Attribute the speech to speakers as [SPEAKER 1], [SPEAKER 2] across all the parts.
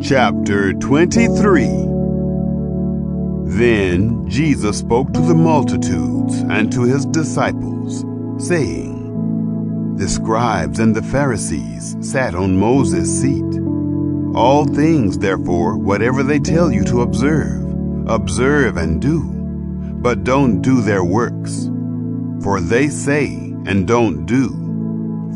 [SPEAKER 1] Chapter 23. Then Jesus spoke to the multitudes and to his disciples, saying, The scribes and the Pharisees sat on Moses' seat. All things, therefore, whatever they tell you to observe, observe and do, but don't do their works. For they say and don't do.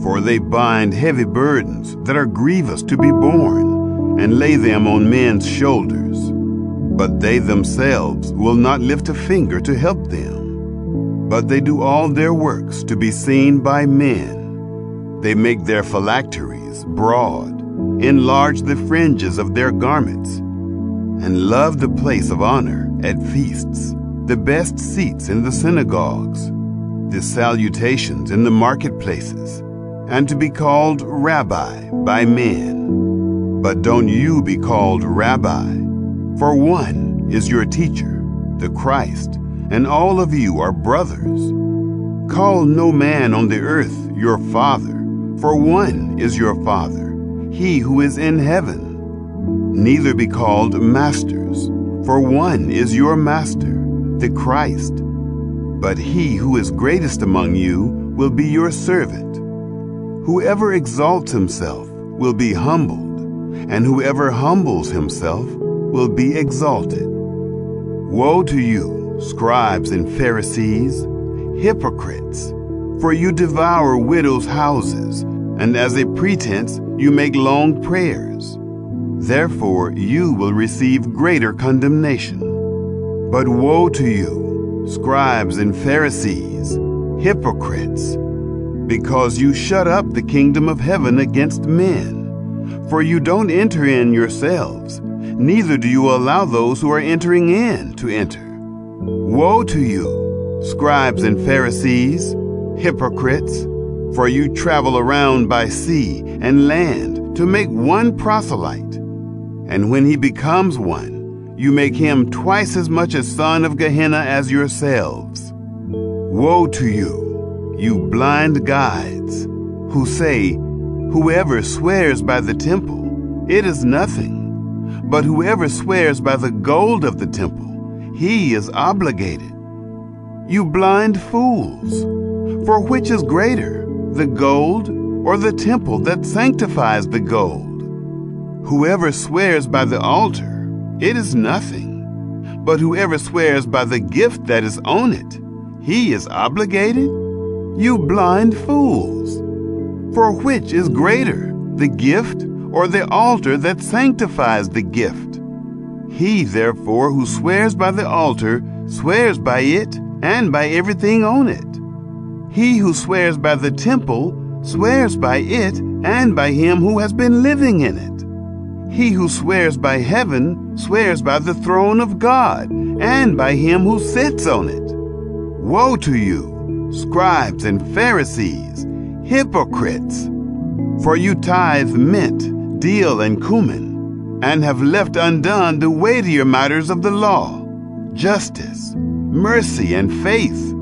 [SPEAKER 1] For they bind heavy burdens that are grievous to be borne, and lay them on men's shoulders. But they themselves will not lift a finger to help them. But they do all their works to be seen by men. They make their phylacteries broad, enlarge the fringes of their garments, and love the place of honor at feasts, the best seats in the synagogues, the salutations in the marketplaces, and to be called Rabbi by men. But don't you be called Rabbi, for one is your teacher, the Christ, and all of you are brothers. Call no man on the earth your father, for one is your Father, he who is in heaven. Neither be called masters, for one is your Master, the Christ. But he who is greatest among you will be your servant. Whoever exalts himself will be humbled, and whoever humbles himself will be exalted. Woe to you, scribes and Pharisees, hypocrites! For you devour widows' houses, and as a pretense you make long prayers. Therefore you will receive greater condemnation. But woe to you, scribes and Pharisees, hypocrites! Because you shut up the kingdom of heaven against men. For you don't enter in yourselves, neither do you allow those who are entering in to enter. Woe to you, scribes and Pharisees, hypocrites! For you travel around by sea and land to make one proselyte. And when he becomes one, you make him twice as much a son of Gehenna as yourselves. Woe to you, you blind guides, who say, Whoever swears by the temple, it is nothing. But whoever swears by the gold of the temple, he is obligated. You blind fools! For which is greater, the gold or the temple that sanctifies the gold? Whoever swears by the altar, it is nothing. But whoever swears by the gift that is on it, he is obligated. You blind fools! For which is greater, the gift or the altar that sanctifies the gift? He, therefore, who swears by the altar, swears by it and by everything on it. He who swears by the temple, swears by it and by him who has been living in it. He who swears by heaven, swears by the throne of God and by him who sits on it. Woe to you, scribes and Pharisees, hypocrites! For you tithe mint, dill, and cumin, and have left undone the weightier matters of the law, justice, mercy, and faith.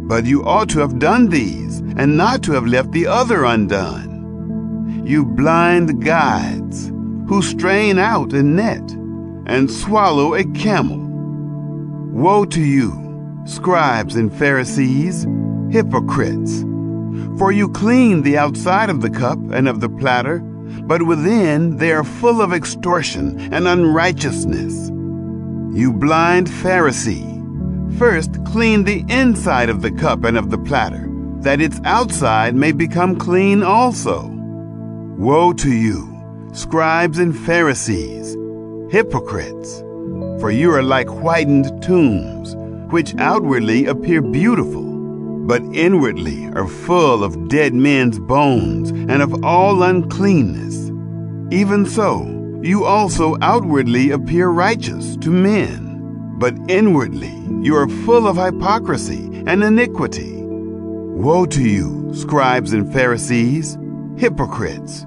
[SPEAKER 1] But you ought to have done these, and not to have left the other undone. You blind guides, who strain out a net, and swallow a camel. Woe to you, scribes and Pharisees, hypocrites! For you clean the outside of the cup and of the platter, but within they are full of extortion and unrighteousness. You blind Pharisee! First clean the inside of the cup and of the platter, that its outside may become clean also. Woe to you, scribes and Pharisees, hypocrites! For you are like whitened tombs, which outwardly appear beautiful, but inwardly are full of dead men's bones and of all uncleanness. Even so, you also outwardly appear righteous to men, but inwardly you are full of hypocrisy and iniquity. Woe to you, scribes and Pharisees, hypocrites!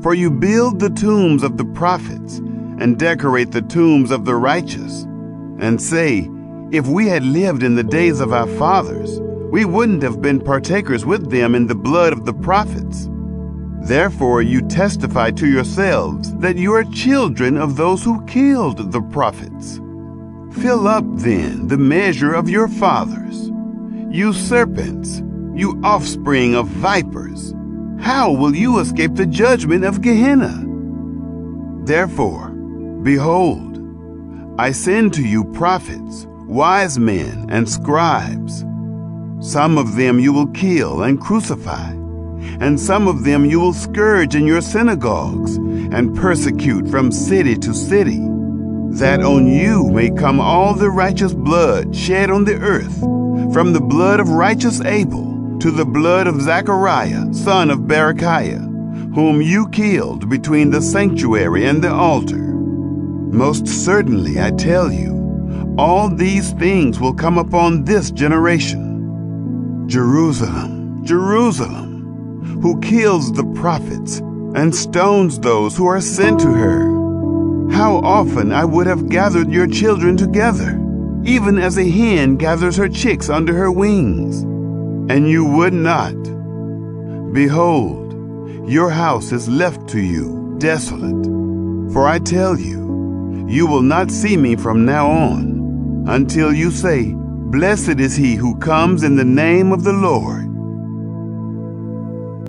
[SPEAKER 1] For you build the tombs of the prophets and decorate the tombs of the righteous, and say, If we had lived in the days of our fathers, we wouldn't have been partakers with them in the blood of the prophets. Therefore you testify to yourselves that you are children of those who killed the prophets. Fill up then the measure of your fathers. You serpents, you offspring of vipers, how will you escape the judgment of Gehenna? Therefore, behold, I send to you prophets, wise men, and scribes. Some of them you will kill and crucify, and some of them you will scourge in your synagogues and persecute from city to city, that on you may come all the righteous blood shed on the earth, from the blood of righteous Abel to the blood of Zechariah, son of Berechiah, whom you killed between the sanctuary and the altar. Most certainly, I tell you, all these things will come upon this generation. Jerusalem, Jerusalem, who kills the prophets and stones those who are sent to her. How often I would have gathered your children together, even as a hen gathers her chicks under her wings, and you would not. Behold, your house is left to you desolate. For I tell you, you will not see me from now on, until you say, Blessed is he who comes in the name of the Lord.